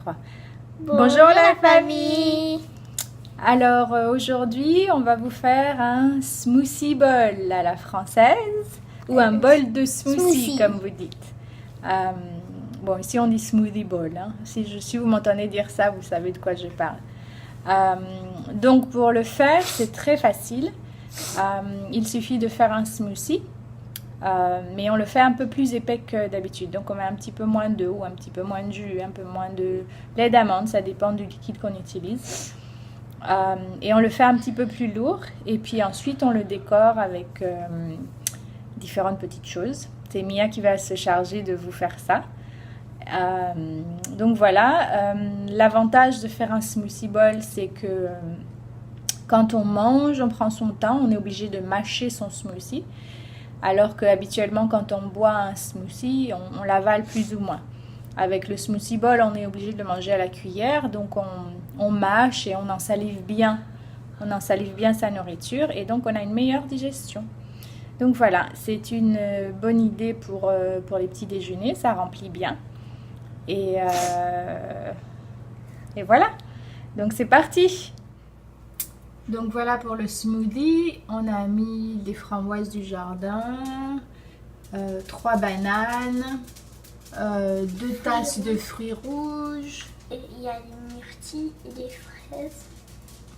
3. Bonjour la famille. Alors aujourd'hui, on va vous faire un smoothie bowl à la française ou un bol de smoothie comme vous dites. Bon, ici on dit smoothie bowl. Hein. Si vous m'entendez dire ça, vous savez de quoi je parle. Donc pour le faire, c'est très facile. Il suffit de faire un smoothie. Mais on le fait un peu plus épais que d'habitude, donc on met un petit peu moins d'eau, un petit peu moins de jus, un peu moins de lait d'amande, ça dépend du liquide qu'on utilise, et on le fait un petit peu plus lourd, et puis ensuite on le décore avec différentes petites choses. C'est Mia qui va se charger de vous faire ça. Donc voilà, l'avantage de faire un smoothie bowl, c'est que quand on mange, on prend son temps, on est obligé de mâcher son smoothie. Alors qu'habituellement, quand on boit un smoothie, on l'avale plus ou moins. Avec le smoothie bowl, on est obligé de le manger à la cuillère, donc on mâche et on en salive bien. On en salive bien sa nourriture et donc on a une meilleure digestion. Donc voilà, c'est une bonne idée pour les petits déjeuners, ça remplit bien. Et voilà, donc c'est parti! Donc voilà pour le smoothie, on a mis des framboises du jardin, 3 bananes, 2 tasses de fruits rouges. Et il y a des myrtilles et des fraises.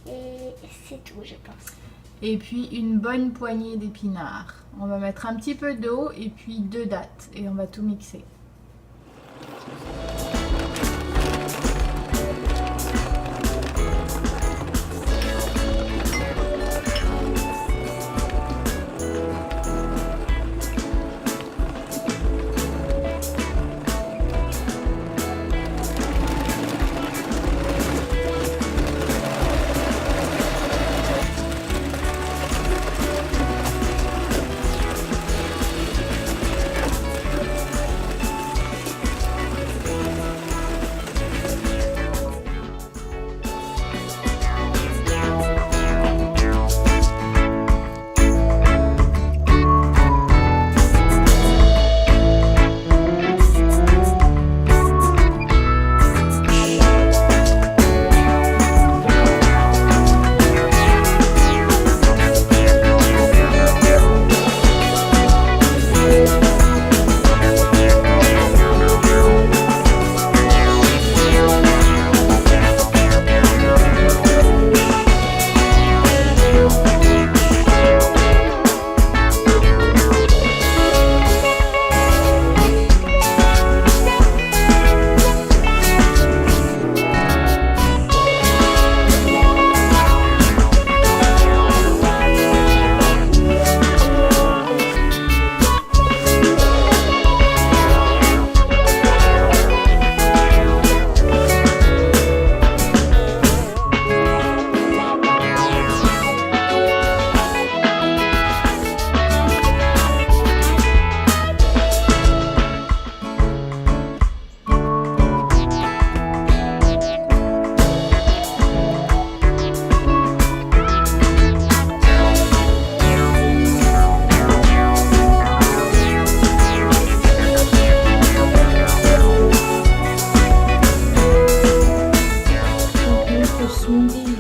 Et c'est tout, je pense. Et puis une bonne poignée d'épinards. On va mettre un petit peu d'eau et puis 2 dattes et on va tout mixer.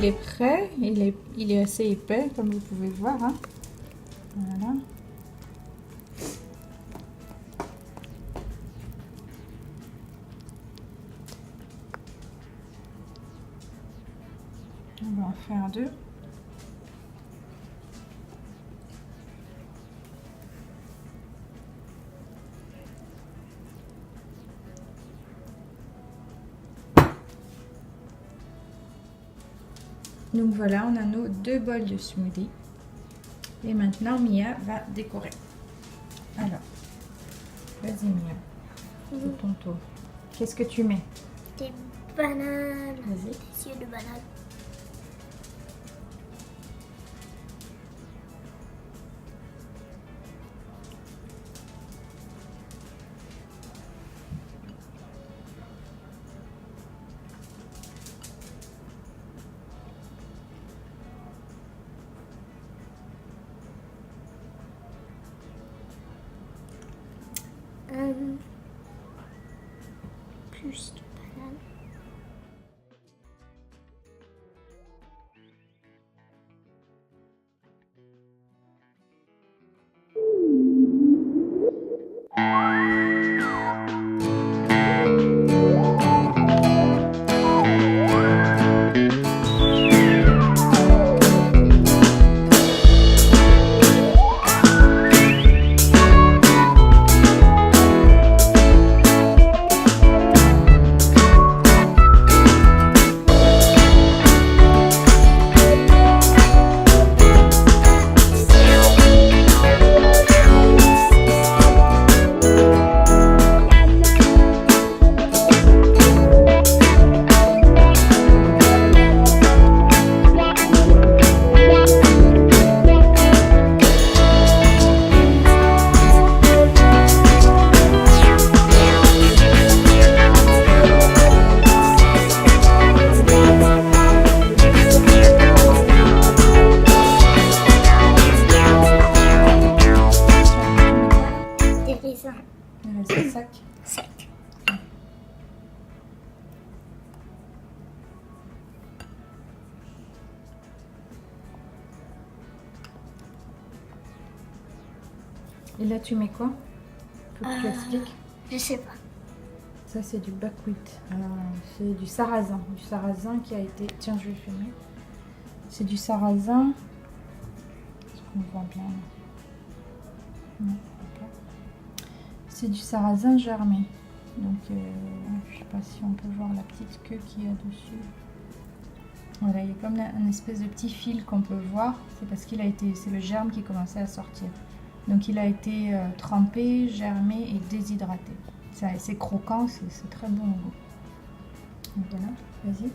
Il est prêt, il est assez épais comme vous pouvez voir. Hein. Voilà. On va en faire 2. Donc voilà, on a nos 2 bols de smoothie. Et maintenant, Mia va décorer. Alors, vas-y Mia, c'est ton tour. Qu'est-ce que tu mets? Des bananes. Vas-y. Des yeux de banane. Plus de bananes. Et là, tu mets quoi? Faut que tu expliques. Je sais pas. Ça, c'est du buckwheat. C'est du sarrasin. Du sarrasin qui a été... Tiens, je vais filmer. C'est du sarrasin. Est-ce qu'on voit bien là? Non, ok. C'est du sarrasin germé. Donc, je sais pas si on peut voir la petite queue qu'il y a dessus. Voilà, il y a comme un espèce de petit fil qu'on peut voir. C'est parce qu'il a été... C'est le germe qui commençait à sortir. Donc, il a été trempé, germé et déshydraté. C'est croquant, c'est très bon au goût. Donc voilà, vas-y.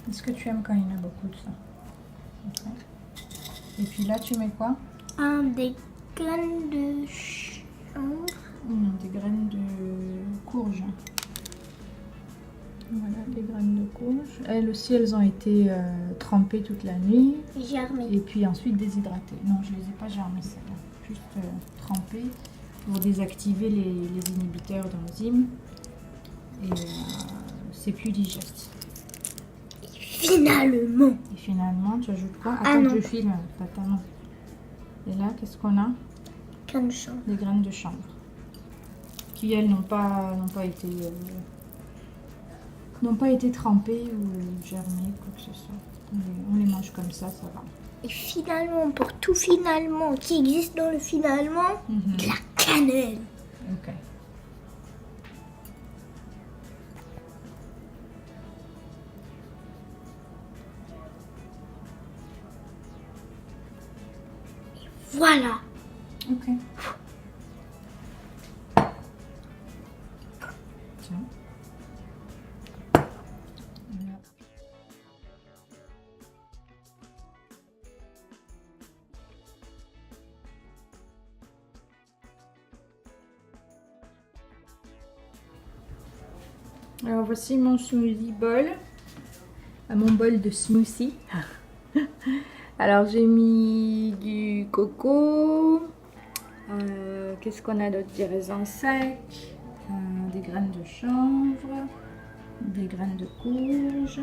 Est-ce que tu aimes quand il y en a beaucoup de ça? Okay. Et puis là, tu mets quoi? Des graines de chanvre. Des graines de courge. Voilà, des graines de courge. Elles aussi, elles ont été trempées toute la nuit. Germées. Et puis ensuite déshydratées. Non, je ne les ai pas germées, celles-là. Juste trempées pour désactiver les inhibiteurs d'enzymes. Et c'est plus digeste. Finalement. Et finalement, tu ajoutes quoi? Attends que je filme. Attends. Et là, qu'est-ce qu'on a? Graines de chanvre. Des graines de chanvre. Qui, elles, n'ont pas été trempées ou germées, quoi que ce soit. On les mange comme ça va. Et finalement, pour tout finalement qui existe dans le finalement, de la cannelle. Ok. Voilà. Ok. Tiens. Voilà. Alors voici mon smoothie bowl, mon bol de smoothie. Alors j'ai mis du coco, qu'est-ce qu'on a d'autre? Des raisins secs, des graines de chanvre, des graines de courge,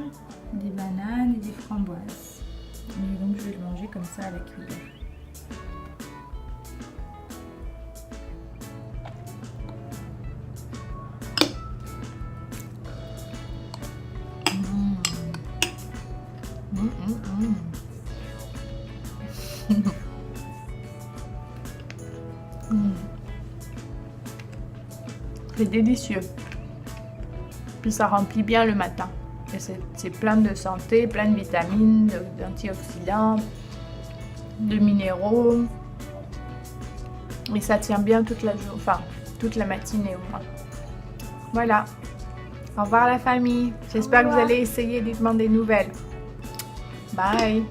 des bananes et des framboises. Et donc je vais le manger comme ça avec cuillère. C'est délicieux. Puis ça remplit bien le matin. Et c'est plein de santé, plein de vitamines, d'antioxydants, de minéraux. Et ça tient bien toute la journée, enfin toute la matinée au moins. Voilà. Au revoir la famille. J'espère que vous allez essayer. Dites-moi des nouvelles. Bye.